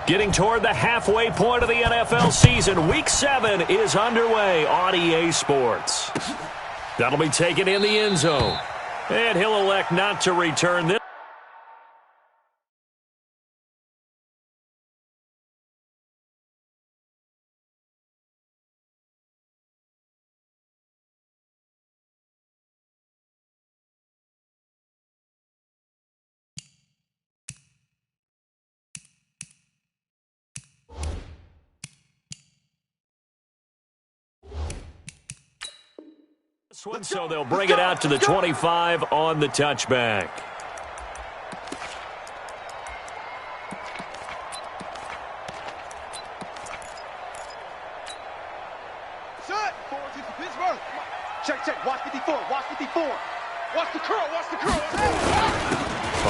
Getting toward the halfway point of the NFL season, Week 7 is underway on EA Sports. That'll be taken in the end zone. And he'll elect not to return this. So they'll bring it out to the 25 on the touchback. Set. Forward to Pittsburgh. Check. Watch 54. Watch 54. Watch the curl. Watch the curl.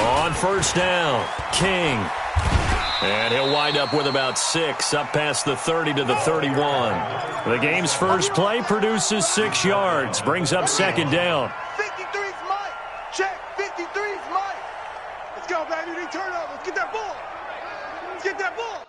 On first down, King. And he'll wind up with about 6 up past the 30 to the 31. The game's first play produces 6 yards, brings up second down. 53's Mike. Check. 53's Mike. Let's go, baby. They turn up. Let's get that ball. Let's get that ball.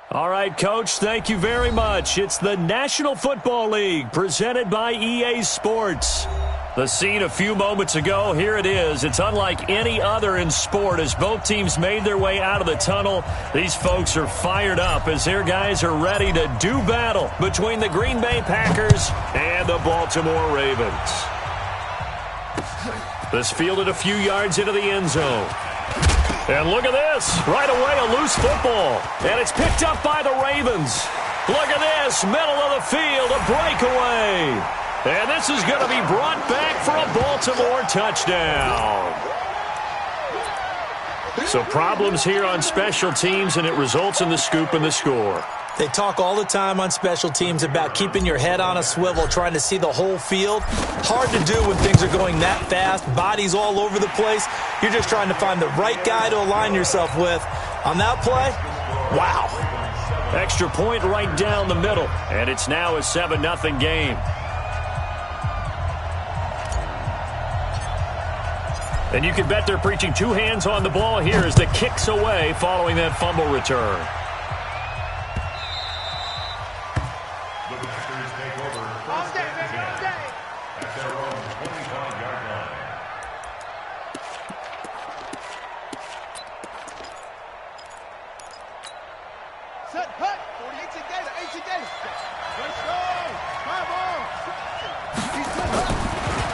All right, Coach, thank you very much. It's the National Football League presented by EA Sports. The scene a few moments ago, here it is. It's unlike any other in sport as both teams made their way out of the tunnel. These folks are fired up as their guys are ready to do battle between the Green Bay Packers and the Baltimore Ravens. This fielded a few yards into the end zone. And look at this. Right away, a loose football. And it's picked up by the Ravens. Look at this. Middle of the field, a breakaway. And this is going to be brought back for a Baltimore touchdown. So problems here on special teams, and it results in the scoop and the score. They talk all the time on special teams about keeping your head on a swivel, trying to see the whole field. Hard to do when things are going that fast, bodies all over the place. You're just trying to find the right guy to align yourself with. On that play, wow. Extra point right down the middle, and it's now a 7-0 game. And you can bet they're preaching two hands on the ball here as the kick's away following that fumble return.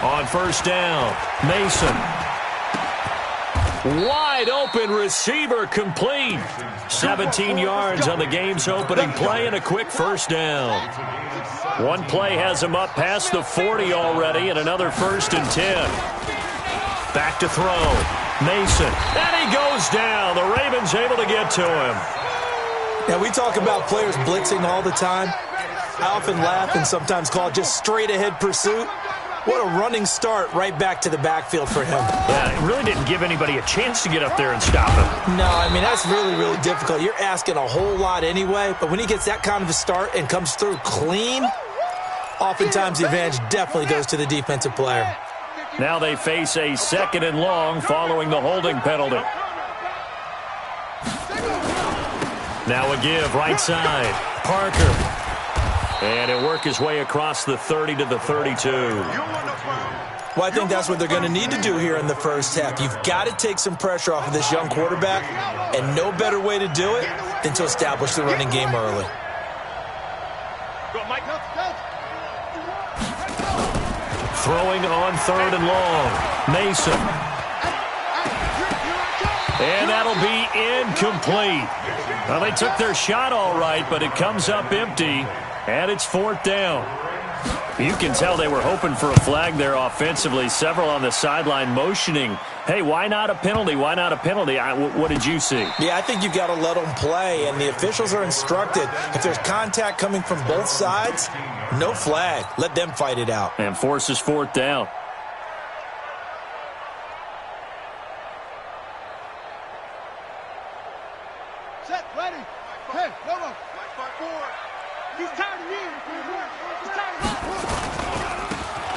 On first down, Mason. Wide open receiver complete. 17 yards on the game's opening play and a quick first down. One play has him up past the 40 already and another 1st and 10. Back to throw. Mason. And he goes down. The Ravens able to get to him. Now, we talk about players blitzing all the time. I often laugh and sometimes call it just straight-ahead pursuit. What a running start right back to the backfield for him. Yeah, it really didn't give anybody a chance to get up there and stop him. No, I mean, that's really, really difficult. You're asking a whole lot anyway, but when he gets that kind of a start and comes through clean, oftentimes the advantage definitely goes to the defensive player. Now they face a 2nd and long following the holding penalty. Now a give right side. Parker. And he'll work his way across the 30 to the 32. Well, I think that's what they're going to need to do here in the first half. You've got to take some pressure off of this young quarterback, and no better way to do it than to establish the running game early. Throwing on 3rd and long. Mason. And that'll be incomplete. Well, they took their shot all right, but it comes up empty. And it's 4th down. You can tell they were hoping for a flag there offensively. Several on the sideline motioning, hey, why not a penalty? Why not a penalty? What did you see? Yeah, I think you've got to let them play, and the officials are instructed. If there's contact coming from both sides, no flag. Let them fight it out. And forces 4th down. Set, ready. Hey, no. 5-4. He's tired of you. He's tired of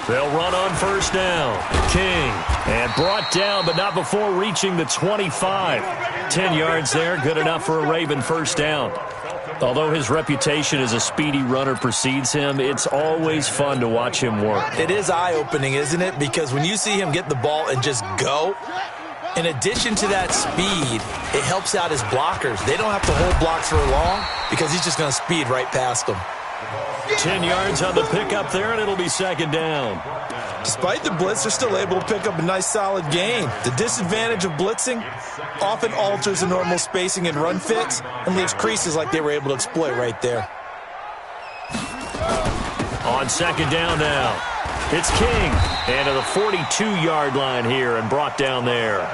you. They'll run on first down. King. And brought down, but not before reaching the 25. 10 yards there, good enough for a Raven first down. Although his reputation as a speedy runner precedes him, it's always fun to watch him work. It is eye-opening, isn't it? Because when you see him get the ball and just go, in addition to that speed, it helps out his blockers. They don't have to hold blocks for long because he's just going to speed right past them. 10 yards on the pickup there, and it'll be 2nd down. Despite the blitz, they're still able to pick up a nice, solid gain. The disadvantage of blitzing often alters the normal spacing and run fits and leaves creases like they were able to exploit right there. On 2nd down now, it's King. And to the 42-yard line here and brought down there.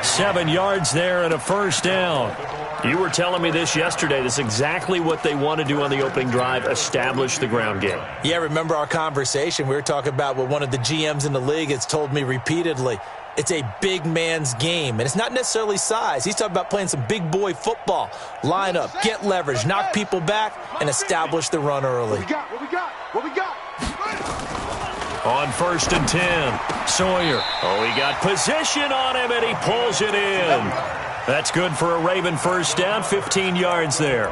7 yards there and a first down. You were telling me this yesterday. This is exactly what they want to do on the opening drive, establish the ground game. Yeah, remember our conversation. We were talking about what one of the GMs in the league has told me repeatedly. It's a big man's game, and it's not necessarily size. He's talking about playing some big boy football. Line up, get leverage, knock people back, and establish the run early. What we got? On 1st and 10, Sawyer. Oh, he got position on him, and he pulls it in. That's good for a Raven first down, 15 yards there.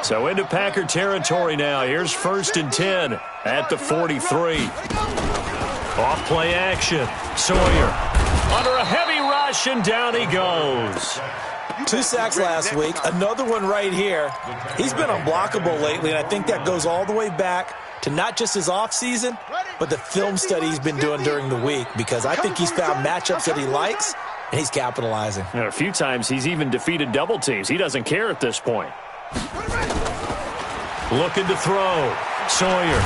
So into Packer territory now. Here's 1st and 10 at the 43. Off play action. Sawyer under a heavy rush, and down he goes. 2 sacks last week. Another one right here. He's been unblockable lately, and I think that goes all the way back to not just his offseason, but the film study he's been doing during the week, because I think he's found matchups that he likes, and he's capitalizing. And a few times he's even defeated double teams. He doesn't care at this point. Looking to throw. Sawyer.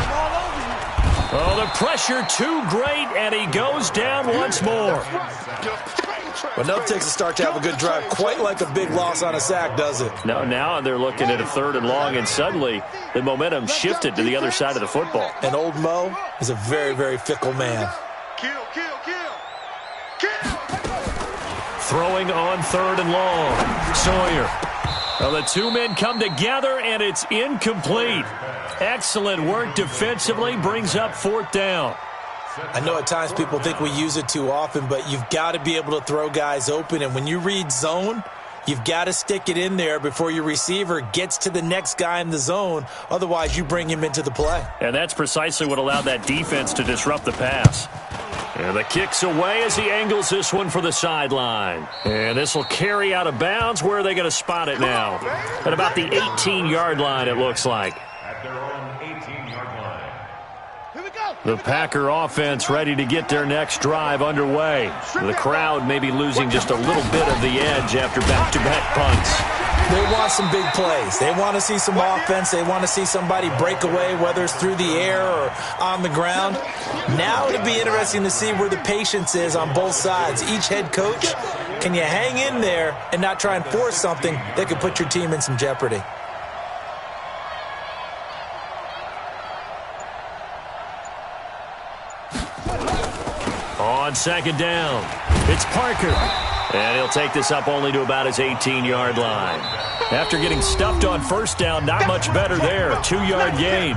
Oh, the pressure too great, and he goes down once more. Well, no takes a start to have a good drive. Quite like a big loss on a sack, does it? No, now they're looking at a 3rd and long, and suddenly the momentum shifted to the other side of the football. And old Mo is a very, very fickle man. Kill. Throwing on 3rd and long. Sawyer. Well, the 2 men come together, and it's incomplete. Excellent work defensively, brings up 4th down. I know at times people think we use it too often, but you've got to be able to throw guys open. And when you read zone, you've got to stick it in there before your receiver gets to the next guy in the zone. Otherwise, you bring him into the play. And that's precisely what allowed that defense to disrupt the pass. And the kick's away as he angles this one for the sideline. And this will carry out of bounds. Where are they going to spot it now? At about the 18-yard line, it looks like. At their own 18-yard line. The Packer offense ready to get their next drive underway. The crowd may be losing just a little bit of the edge after back-to-back punts. They want some big plays. They want to see some offense. They want to see somebody break away, whether it's through the air or on the ground. Now it'll be interesting to see where the patience is on both sides. Each head coach, can you hang in there and not try and force something that could put your team in some jeopardy? On 2nd down, it's Parker. And he'll take this up only to about his 18-yard line. After getting stuffed on 1st down, not much better there. 2-yard gain.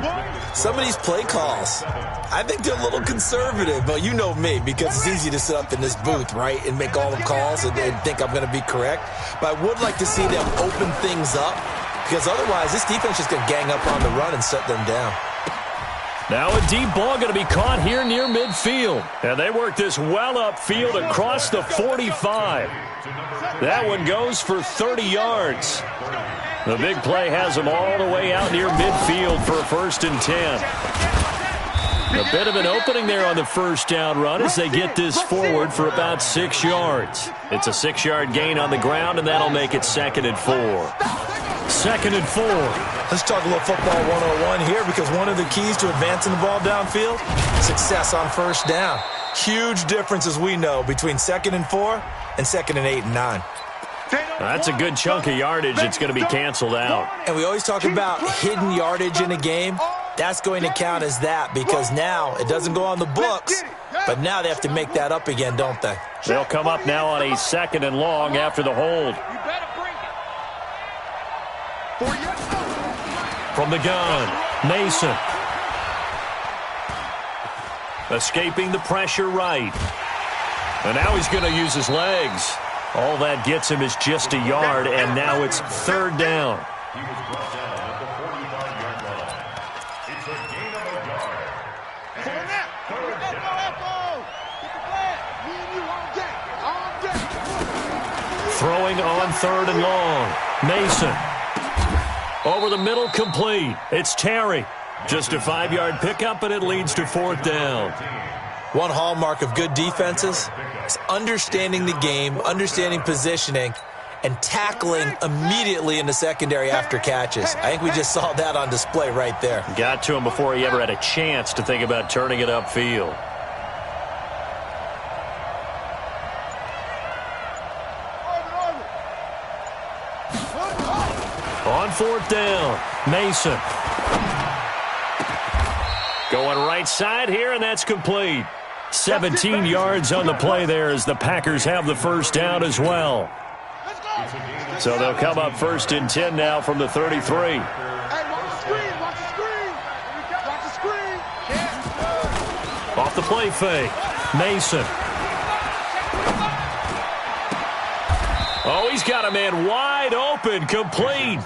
Some of these play calls, I think they're a little conservative. But you know me, because it's easy to sit up in this booth, right, and make all the calls and think I'm going to be correct. But I would like to see them open things up, because otherwise this defense is going to gang up on the run and shut them down. Now a deep ball going to be caught here near midfield. And they work this well upfield across the 45. That one goes for 30 yards. The big play has them all the way out near midfield for a 1st and 10. A bit of an opening there on the 1st down run as they get this forward for about 6 yards. It's a 6-yard gain on the ground, and that'll make it 2nd and 4. 2nd and 4. Let's talk a little football 101 here, because one of the keys to advancing the ball downfield, success on 1st down. Huge difference, as we know, between 2nd and 4 and 2nd and 8 and 9. That's a good chunk of yardage. It's going to be canceled out. And we always talk about hidden yardage in a game. That's going to count as that, because now it doesn't go on the books, but now they have to make that up again, don't they? They'll come up now on a 2nd and long after the hold. From the gun, Mason. Escaping the pressure right. And now he's going to use his legs. All that gets him is just a yard, and now it's 3rd down. He was brought down at the 45-yard line. It's a gain of a yard. And it's 3rd down. Throwing on 3rd and long. Mason. Over the middle, complete. It's Terry. Just a 5-yard pickup, and it leads to 4th down. One hallmark of good defenses is understanding the game, understanding positioning, and tackling immediately in the secondary after catches. I think we just saw that on display right there. Got to him before he ever had a chance to think about turning it upfield. On 4th down, Mason. Going right side here, and that's complete. 17 yards on the play there as the Packers have the 1st down as well. So they'll come up 1st and 10 now from the 33. Hey, watch the screen, watch the screen. Watch the screen. Off the play fake, Mason. Oh, he's got a man wide open, complete.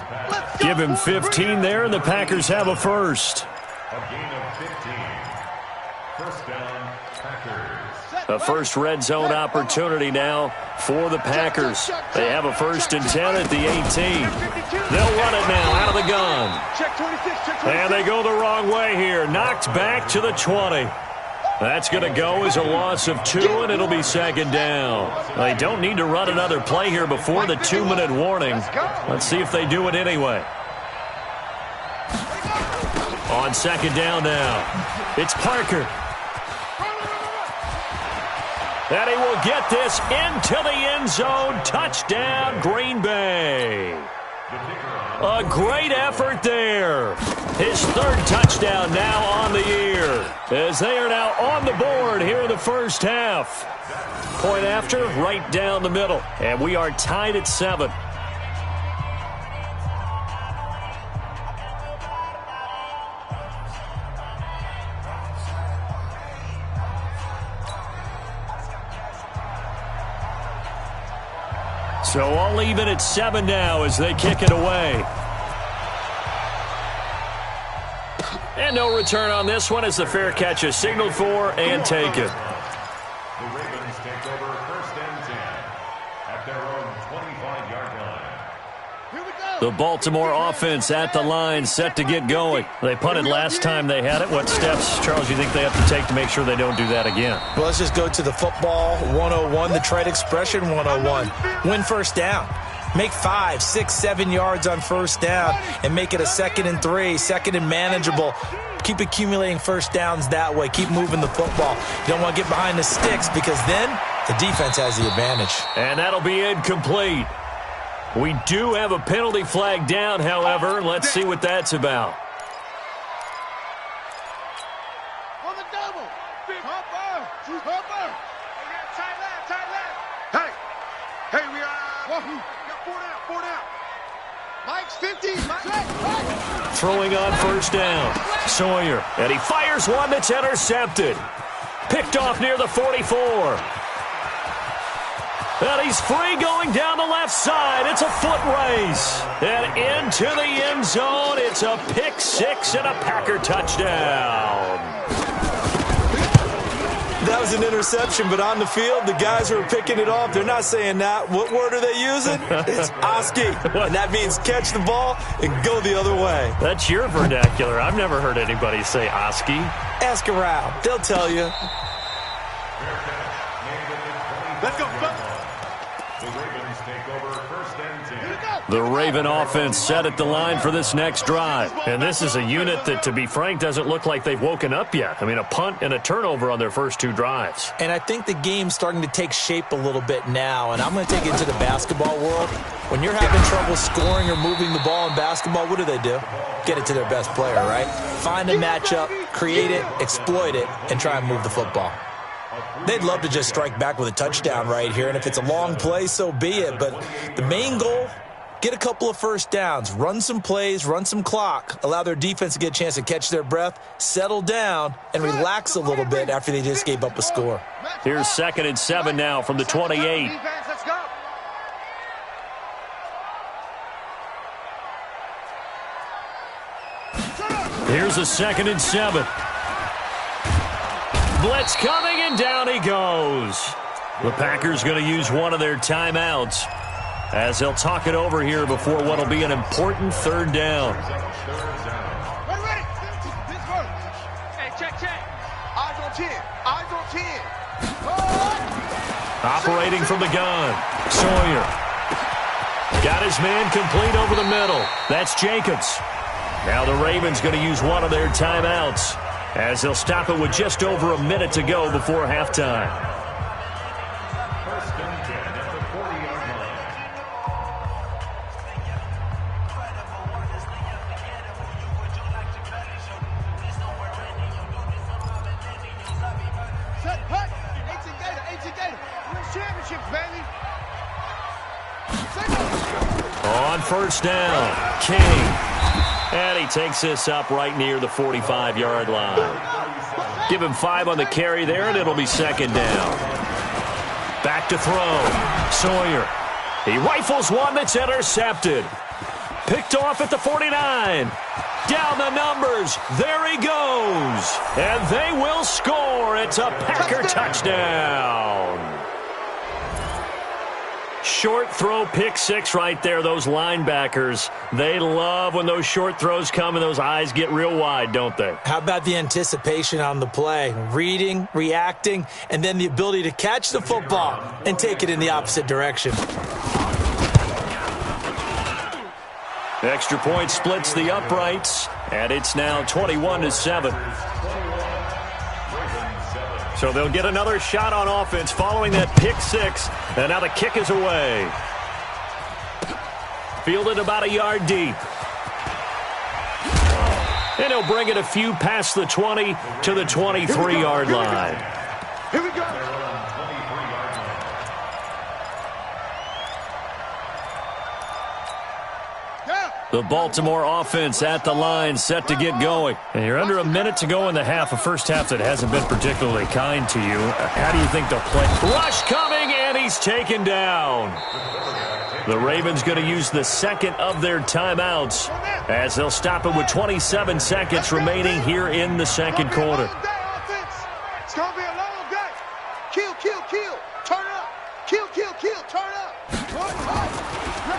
Give him 15 there, and the Packers have a first. A gain of 15. First down, Packers. A first red zone opportunity now for the Packers. They have a 1st and 10 at the 18. They'll run it now out of the gun. Check 26, check 26. And they go the wrong way here. Knocked back to the 20. That's going to go as a loss of 2, and it'll be 2nd down. They don't need to run another play here before the 2-minute warning. Let's see if they do it anyway. On 2nd down now, it's Parker. And he will get this into the end zone. Touchdown, Green Bay. A great effort there. His 3rd touchdown now on the year, as they are now on the board here in the first half. Point after, right down the middle. And we are tied at 7. So all even at 7 now as they kick it away. And no return on this one as the fair catch is signaled for and taken. The Ravens take over 1st and 10 at their own 25-yard line. The Baltimore offense at the line, set to get going. They punted last time they had it. What steps, Charles, do you think they have to take to make sure they don't do that again? Well, let's just go to the football 101, the trade expression 101. Win 1st down. Make 5, 6, 7 yards on 1st down and make it a 2nd and 3, 2nd and manageable. Keep accumulating 1st downs that way. Keep moving the football. You don't want to get behind the sticks because then the defense has the advantage. And that'll be incomplete. We do have a penalty flag down, however. Let's see what that's about. On the double. Hopper. Tight left. Hey, we are. Got 4 down. Mike's 50. Mike. Throwing on 1st down. Sawyer. And he fires one that's intercepted. Picked off near the 44. And he's free going down the left side. It's a foot race. And into the end zone. It's a pick 6 and a Packer touchdown. That was an interception, but on the field, the guys who are picking it off, they're not saying that. What word are they using? It's Oski. And that means catch the ball and go the other way. That's your vernacular. I've never heard anybody say Oski. Ask around. They'll tell you. Let's go. The Ravens take over 1st and 10. The Raven offense set at the line for this next drive. And this is a unit that, to be frank, doesn't look like they've woken up yet. I mean, a punt and a turnover on their first 2 drives. And I think the game's starting to take shape a little bit now. And I'm going to take it into the basketball world. When you're having trouble scoring or moving the ball in basketball, what do? Get it to their best player, right? Find a matchup, create it, exploit it, and try and move the football. They'd love to just strike back with a touchdown right here, and if it's a long play, so be it. But the main goal, get a couple of 1st downs, run some plays, run some clock, allow their defense to get a chance to catch their breath, settle down, and relax a little bit after they just gave up a score. Here's 2nd and 7 now from the 28. Let's go. Here's a 2nd and 7. Blitz coming, and down he goes. The Packers going to use one of their timeouts as they'll talk it over here before what will be an important 3rd down. Ready. Hey, check. Eyes on 10. Operating from the gun. Sawyer. Got his man complete over the middle. That's Jacobs. Now the Ravens going to use one of their timeouts as they'll stop it with just over a minute to go before halftime. 1st and 10 at the 40-yard line. Set, hut. 18 Gator. Win championships, baby. On 1st down, King. And he takes this up right near the 45-yard line. Give him 5 on the carry there, and it'll be 2nd down. Back to throw. Sawyer. He rifles one that's intercepted. Picked off at the 49. Down the numbers. There he goes. And they will score. It's a Packer touchdown. Short throw, pick six right there. Those linebackers, they love when those short throws come and those eyes get real wide, don't they? How about the anticipation on the play? Reading, reacting, and then the ability to catch the football and take it in the opposite direction. Extra point splits the uprights, and it's now 21-7. So they'll get another shot on offense following that pick six, and now the kick is away. Fielded about a yard deep. And he'll bring it a few past the 20 to the 23-yard line. Here we go. The Baltimore offense at the line, set to get going. And you're under a minute to go in the half, a first half that hasn't been particularly kind to you. How do you think they'll play? Rush coming, and he's taken down. The Ravens going to use the second of their timeouts as they'll stop it with 27 seconds remaining here in the second quarter. It's going to be a long day. Kill, kill, kill. Turn it up. Kill, kill, kill. Turn it up.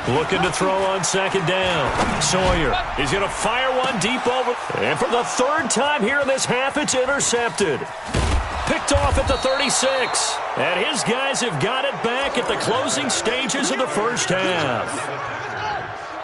Looking to throw on second down. Sawyer is going to fire one deep over. And for the third time here in this half, it's intercepted. Picked off at the 36. And his guys have got it back at the closing stages of the first half.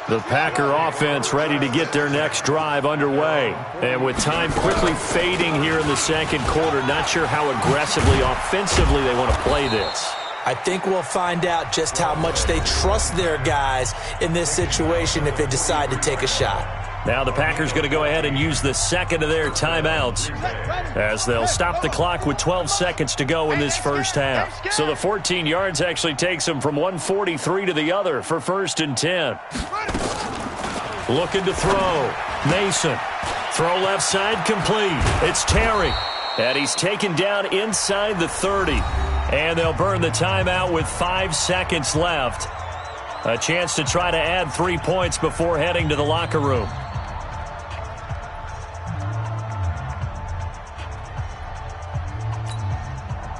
The Packer offense ready to get their next drive underway. And with time quickly fading here in the second quarter, not sure how aggressively, offensively they want to play this. I think we'll find out just how much they trust their guys in this situation if they decide to take a shot. Now the Packers going to go ahead and use the second of their timeouts as they'll stop the clock with 12 seconds to go in this first half. So the 14 yards actually takes them from 143 to the other for 1st and 10. Looking to throw. Mason. Throw left side complete. It's Terry. And he's taken down inside the 30. And they'll burn the timeout with 5 seconds left. A chance to try to add 3 points before heading to the locker room.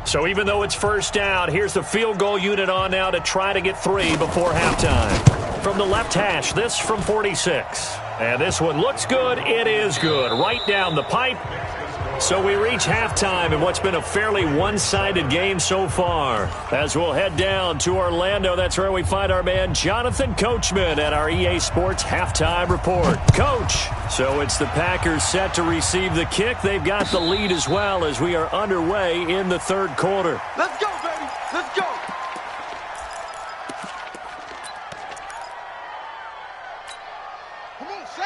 So even though it's first down, here's the field goal unit on now to try to get 3 before halftime. From the left hash, this from 46. And this one looks good. It is good. Right down the pipe. So we reach halftime in what's been a fairly one-sided game so far. As we'll head down to Orlando, that's where we find our man Jonathan Coachman at our EA Sports Halftime Report. Coach, so it's the Packers set to receive the kick. They've got the lead as well as we are underway in the third quarter. Let's go, baby. Let's go.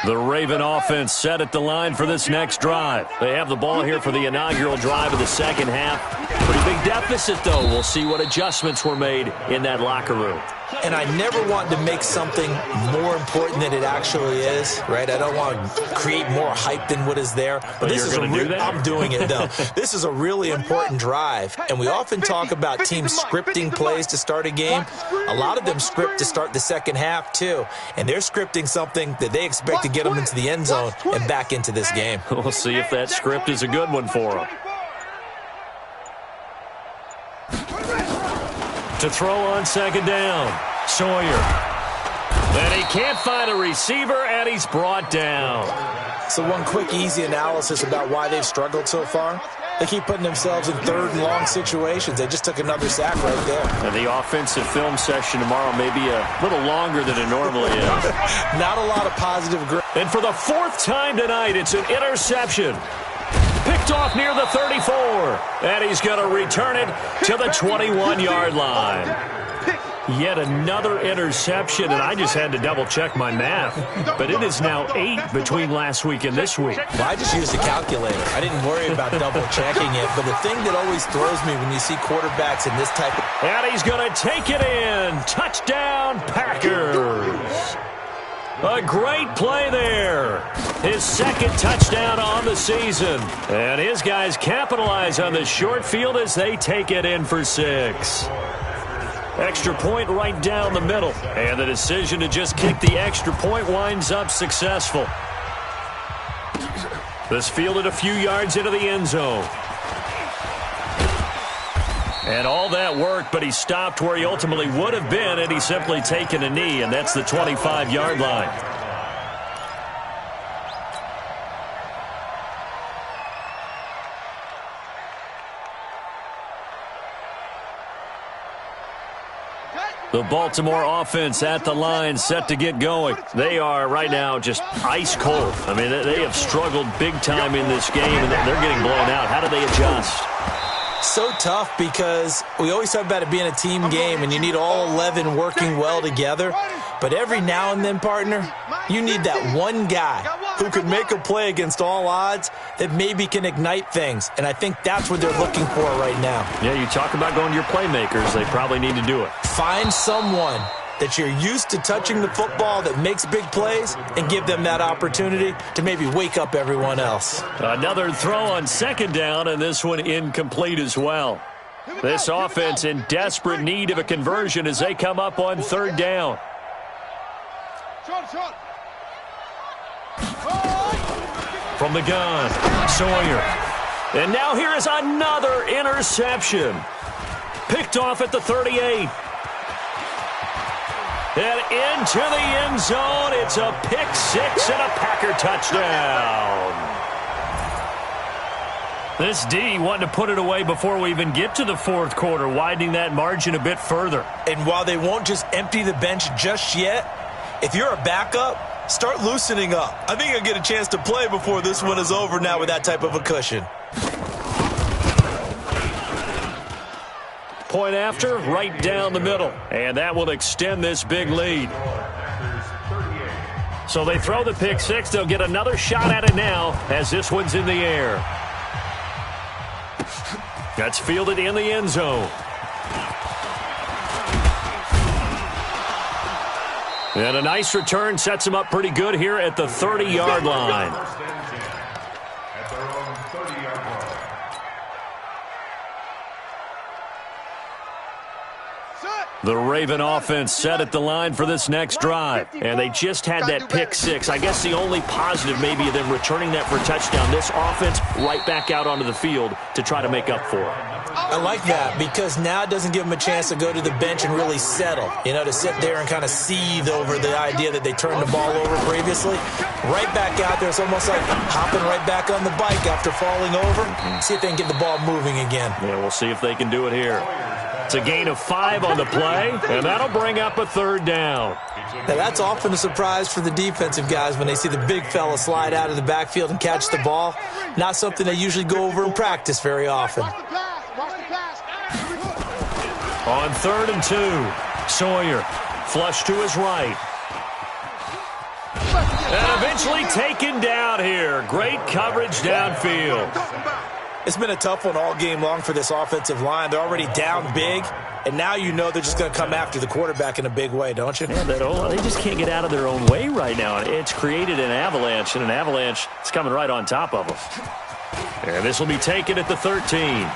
The Raven offense set at the line for this next drive. They have the ball here for the inaugural drive of the second half. Pretty big deficit, though. We'll see what adjustments were made in that locker room. And I never want to make something more important than it actually is, right? I don't want to create more hype than what is there. But this is I'm doing it, though. This is a really important drive. And we often talk about teams scripting plays to start a game. A lot of them script to start the second half, too. And they're scripting something that they expect to get them into the end zone and back into this game. We'll see if that script is a good one for them. To throw on second down, Sawyer. And he can't find a receiver, and he's brought down. So one quick, easy analysis about why they've struggled so far. They keep putting themselves in third and long situations. They just took another sack right there. And the offensive film session tomorrow may be a little longer than it normally is. Not a lot of positive growth. And for the 4th time tonight, it's an interception. Picked off near the 34. And he's going to return it to the 21-yard line. Yet another interception, and I just had to double-check my math. But it is now 8 between last week and this week. Well, I just used a calculator. I didn't worry about double-checking it. But the thing that always throws me when you see quarterbacks in this type of... And he's going to take it in. Touchdown, Packers. A great play there. His second touchdown on the season. And his guys capitalize on the short field as they take it in for 6. Extra point right down the middle. And the decision to just kick the extra point winds up successful. This fielded a few yards into the end zone. And all that worked, but he stopped where he ultimately would have been had he simply taken a knee, and that's the 25-yard line. The Baltimore offense at the line, set to get going. They are right now just ice cold. I mean, they have struggled big time in this game, and they're getting blown out. How do they adjust? So tough because we always talk about it being a team game, and you need all 11 working well together. But every now and then, partner, you need that one guy who can make a play against all odds that maybe can ignite things. And I think that's what they're looking for right now. Yeah, you talk about going to your playmakers. They probably need to do it. Find someone that you're used to touching the football that makes big plays and give them that opportunity to maybe wake up everyone else. Another throw on second down, and this one incomplete as well. This offense in desperate need of a conversion as they come up on third down. From the gun, Sawyer. And now here is another interception. Picked off at the 38. And into the end zone, it's a pick six and a Packer touchdown. This D wanting to put it away before we even get to the fourth quarter, widening that margin a bit further. And while they won't just empty the bench just yet, if you're a backup, start loosening up. I think you'll get a chance to play before this one is over now with that type of a cushion. Point after, right down the middle. And that will extend this big lead. So they throw the pick six. They'll get another shot at it now as this one's in the air. That's fielded in the end zone. And a nice return sets him up pretty good here at the 30-yard line. The Raven offense set at the line for this next drive. And they just had that pick six. I guess the only positive maybe of them returning that for a touchdown. This offense right back out onto the field to try to make up for it. I like that because now it doesn't give them a chance to go to the bench and really settle. You know, to sit there and kind of seethe over the idea that they turned the ball over previously. Right back out there. It's almost like hopping right back on the bike after falling over. See if they can get the ball moving again. Yeah, we'll see if they can do it here. It's a gain of 5 on the play, and that'll bring up a third down. Now, that's often a surprise for the defensive guys when they see the big fella slide out of the backfield and catch the ball. Not something they usually go over in practice very often. On 3rd and 2, Sawyer flush to his right. And eventually taken down here. Great coverage downfield. It's been a tough one all game long for this offensive line. They're already down big, and now you know they're just going to come after the quarterback in a big way, don't you? Yeah, they just can't get out of their own way right now. It's created an avalanche, and an avalanche is coming right on top of them. And this will be taken at the 13.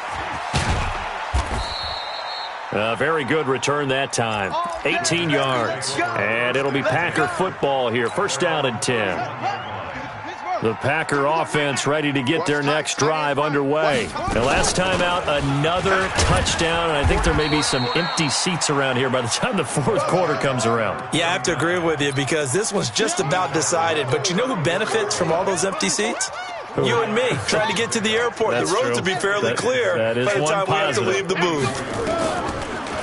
A very good return that time. 18 yards. And it'll be Packer football here. First down and 10. The Packer offense ready to get their next drive underway. The last time out, another touchdown, and I think there may be some empty seats around here by the time the fourth quarter comes around. Yeah, I have to agree with you because this one's just about decided. But you know who benefits from all those empty seats? You and me, trying to get to the airport. That's the roads true. will be fairly clear by the time we have to leave the booth.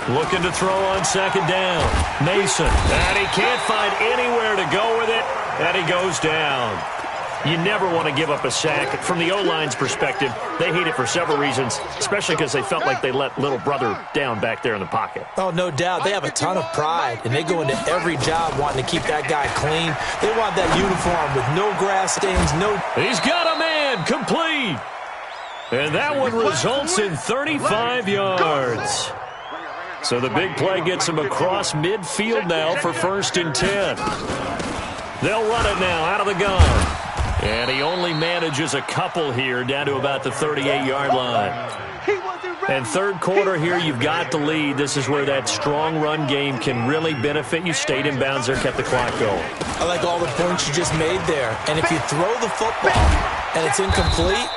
Looking to throw on second down. Mason. And he can't find anywhere to go with it, and he goes down. You never want to give up a sack. From the O-line's perspective, they hate it for several reasons, especially because they felt like they let little brother down back there in the pocket. Oh, no doubt. They have a ton of pride, and they go into every job wanting to keep that guy clean. They want that uniform with no grass stains, no... He's got a man, complete. And that one results in 35 yards. So the big play gets him across midfield now for 1st and 10. They'll run it now out of the gun. And he only manages a couple here down to about the 38-yard line. And third quarter here, you've got the lead. This is where that strong run game can really benefit you. Stayed in bounds there, kept the clock going. I like all the points you just made there. And if you throw the football and it's incomplete,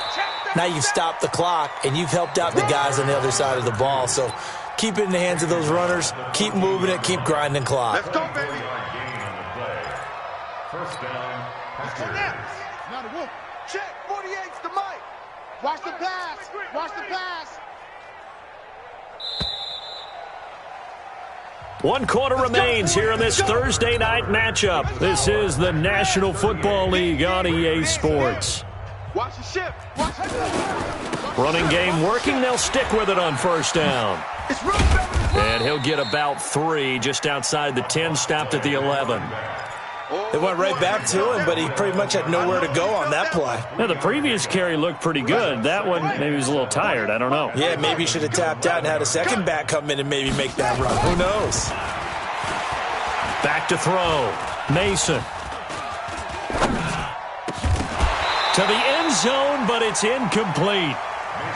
now you've stopped the clock and you've helped out the guys on the other side of the ball. So keep it in the hands of those runners. Keep moving it. Keep grinding clock. Let's go, baby. First down. Not a wolf. Check. 48's the mic. Watch the pass. Watch the pass. 1 quarter remains here in this Thursday night matchup. This is the National Football League on EA Sports. Watch the shift. Watch the Running game working. They'll stick with it on first down. It's room, baby. And he'll get about 3 just outside the 10, stopped at the 11. They went right back to him, but he pretty much had nowhere to go on that play. Now, the previous carry looked pretty good. That one, maybe he was a little tired. I don't know. Yeah, maybe he should have tapped out and had a second back come in and maybe make that run. Who knows? Back to throw. Mason. To the end zone, but it's incomplete.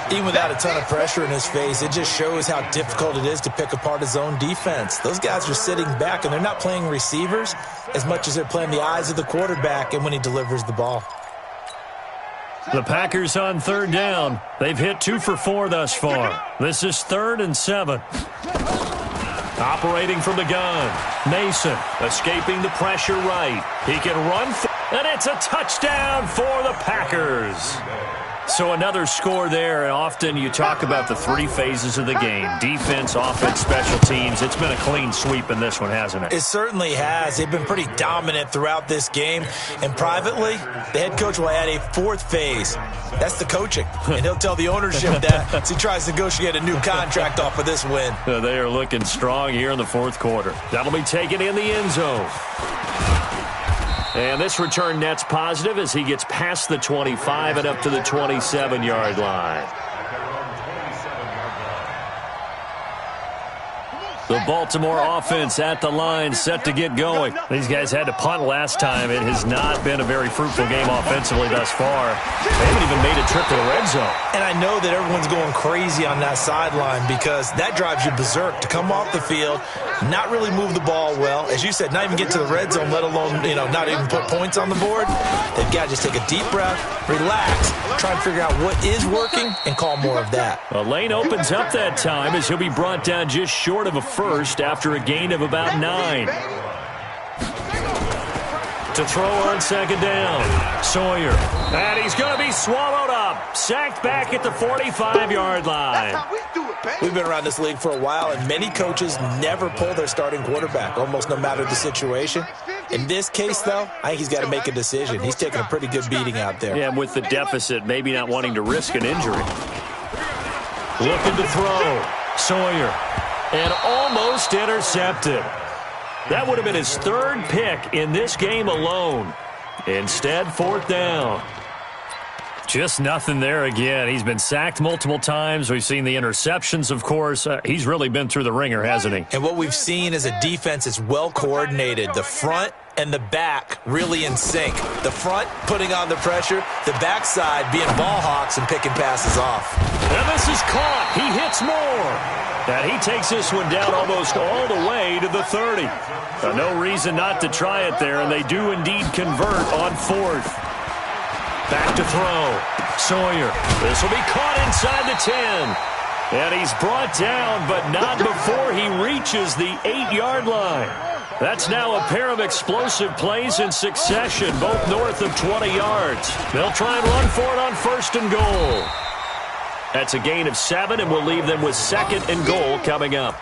Even without a ton of pressure in his face, it just shows how difficult it is to pick apart his own defense. Those guys are sitting back, and they're not playing receivers as much as they're playing the eyes of the quarterback and when he delivers the ball. The Packers on third down. They've hit 2 for 4 thus far. This is 3rd and 7. Operating from the gun. Mason escaping the pressure right. He can run, and it's a touchdown for the Packers. So another score there, and often you talk about the 3 phases of the game. Defense, offense, special teams. It's been a clean sweep in this one, hasn't it? It certainly has. They've been pretty dominant throughout this game. And privately, the head coach will add a 4th phase. That's the coaching. And he'll tell the ownership that as he tries to negotiate a new contract off of this win. They are looking strong here in the 4th quarter. That'll be taken in the end zone. And this return net's positive as he gets past the 25 and up to the 27-yard line. The Baltimore offense at the line, set to get going. These guys had to punt last time. It has not been a very fruitful game offensively thus far. They haven't even made a trip to the red zone. And I know that everyone's going crazy on that sideline because that drives you berserk to come off the field, not really move the ball well. As you said, not even get to the red zone, let alone, not even put points on the board. They've got to just take a deep breath, relax, try and figure out what is working, and call more of that. A lane opens up that time as he'll be brought down just short of a first after a gain of about 9. To throw on second down. Sawyer. And he's going to be swallowed up. Sacked back at the 45-yard line. That's how we do it, baby. We've been around this league for a while, and many coaches never pull their starting quarterback, almost no matter the situation. In this case, though, I think he's got to make a decision. He's taking a pretty good beating out there. Yeah, with the deficit, maybe not wanting to risk an injury. Looking to throw. Sawyer. And almost intercepted. That would have been his 3rd pick in this game alone. Instead, 4th down. Just nothing there again. He's been sacked multiple times. We've seen the interceptions, of course. He's really been through the ringer, hasn't he? And what we've seen is a defense that's well coordinated. The front and the back really in sync. The front putting on the pressure, the backside being ball hawks and picking passes off. And this is caught. He hits more. And he takes this one down almost all the way to the 30. No reason not to try it there, and they do indeed convert on 4th. Back to throw. Sawyer. This will be caught inside the 10. And he's brought down, but not before he reaches the 8-yard line. That's now a pair of explosive plays in succession, both north of 20 yards. They'll try and run for it on 1st and goal. That's a gain of 7, and we'll leave them with 2nd and goal coming up.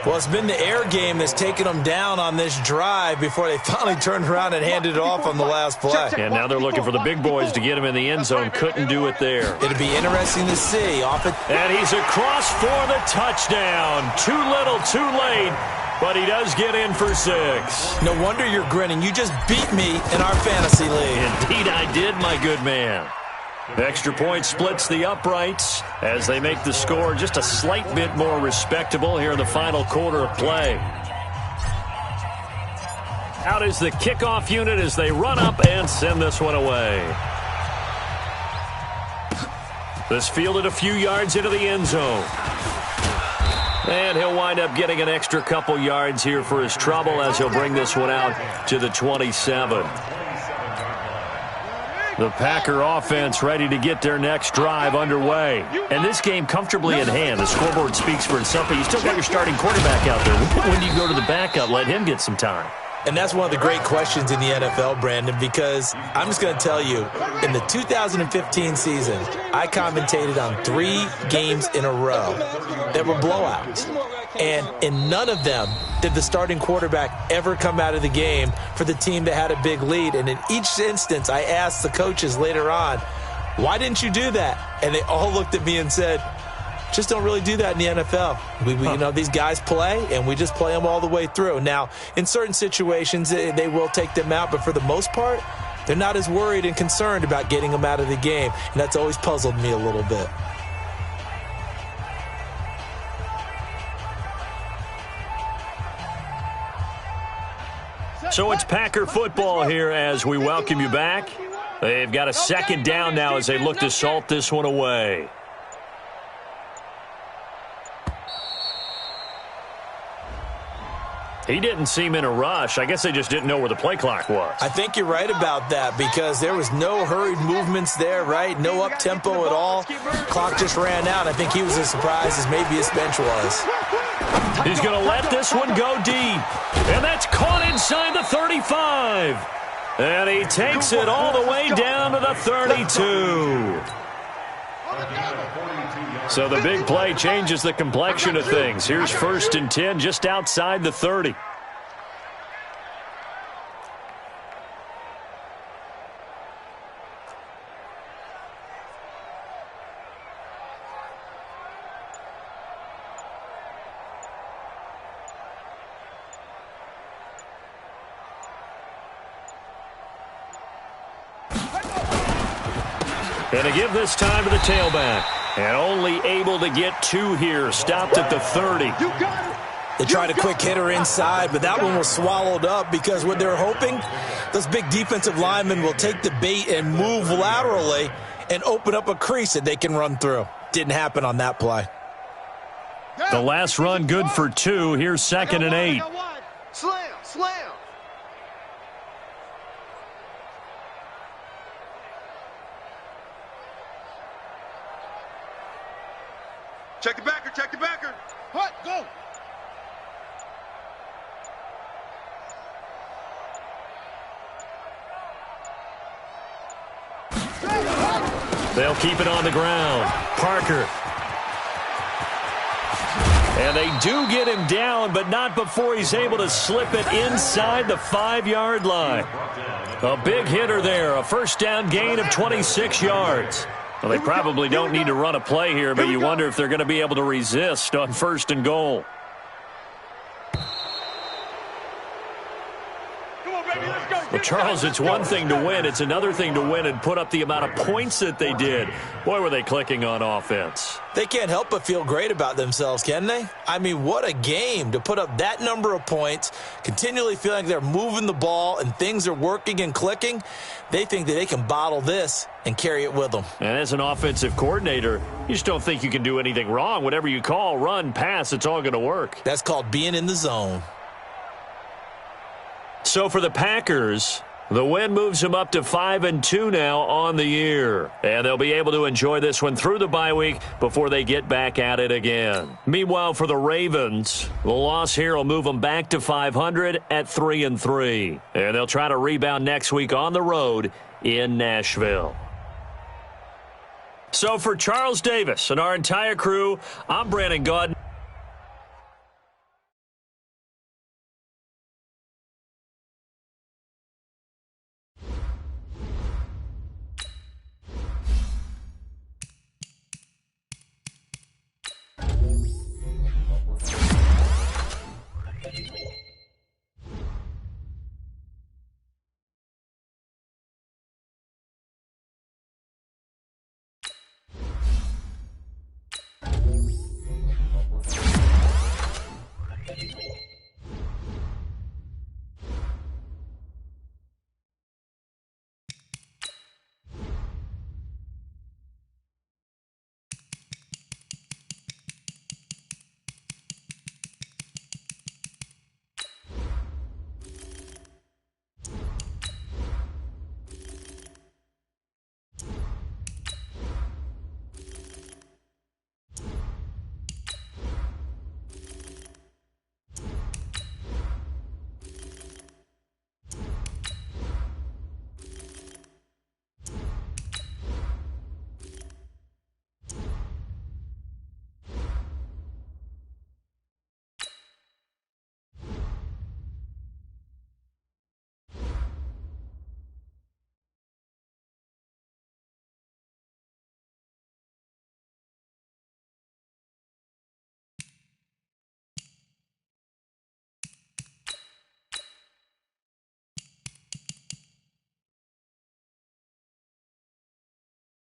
Well, it's been the air game that's taken them down on this drive before they finally turned around and handed it off on the last play. And now they're looking for the big boys to get him in the end zone. Couldn't do it there. It'll be interesting to see. And he's across for the touchdown. Too little, too late. But he does get in for 6. No wonder you're grinning. You just beat me in our fantasy league. Indeed I did, my good man. Extra point splits the uprights as they make the score just a slight bit more respectable here in the final quarter of play. Out is the kickoff unit as they run up and send this one away. This fielded a few yards into the end zone. And he'll wind up getting an extra couple yards here for his trouble as he'll bring this one out to the 27. The Packer offense ready to get their next drive underway. And this game comfortably in hand. The scoreboard speaks for itself, but you still got your starting quarterback out there. When do you go to the backup? Let him get some time. And that's one of the great questions in the NFL, Brandon, because I'm just going to tell you, in the 2015 season, I commentated on 3 games in a row that were blowouts. And in none of them did the starting quarterback ever come out of the game for the team that had a big lead. And in each instance, I asked the coaches later on, why didn't you do that? And they all looked at me and said, just don't really do that in the NFL. You know, these guys play, and we just play them all the way through. Now, in certain situations, they will take them out, but for the most part, they're not as worried and concerned about getting them out of the game, and that's always puzzled me a little bit. So it's Packer football here as we welcome you back. They've got a second down now as they look to salt this one away. He didn't seem in a rush. I guess they just didn't know where the play clock was. I think you're right about that because there was no hurried movements there, right? No up-tempo at all. Clock just ran out. I think he was as surprised as maybe his bench was. He's going to let this one go deep. And that's caught inside the 35. And he takes it all the way down to the 32. So the big play changes the complexion of things. Here's 1st and 10 just outside the 30. And to give this time to the tailback. And only able to get 2 here. Stopped at the 30. They tried a quick hitter inside, but that one was swallowed up because what they're hoping, those big defensive linemen will take the bait and move laterally and open up a crease that they can run through. Didn't happen on that play. The last run good for 2. Here's 2nd and 8. Slam, slam. Check the backer, check the backer. Hut, go. They'll keep it on the ground. Parker. And they do get him down, but not before he's able to slip it inside the 5-yard line. A big hitter there. A first down gain of 26 yards. Well, they probably don't need to run a play here, but you wonder if they're going to be able to resist on 1st and goal. Well, Charles, it's one thing to win. It's another thing to win and put up the amount of points that they did. Boy, were they clicking on offense. They can't help but feel great about themselves, can they? I mean, what a game to put up that number of points, continually feeling like they're moving the ball and things are working and clicking. They think that they can bottle this and carry it with them. And as an offensive coordinator, you just don't think you can do anything wrong. Whatever you call, run, pass, it's all going to work. That's called being in the zone. So for the Packers, the win moves them up to 5-2 now on the year. And they'll be able to enjoy this one through the bye week before they get back at it again. Meanwhile, for the Ravens, the loss here will move them back to 500 at 3-3. And they'll try to rebound next week on the road in Nashville. So for Charles Davis and our entire crew, I'm Brandon Gaudin.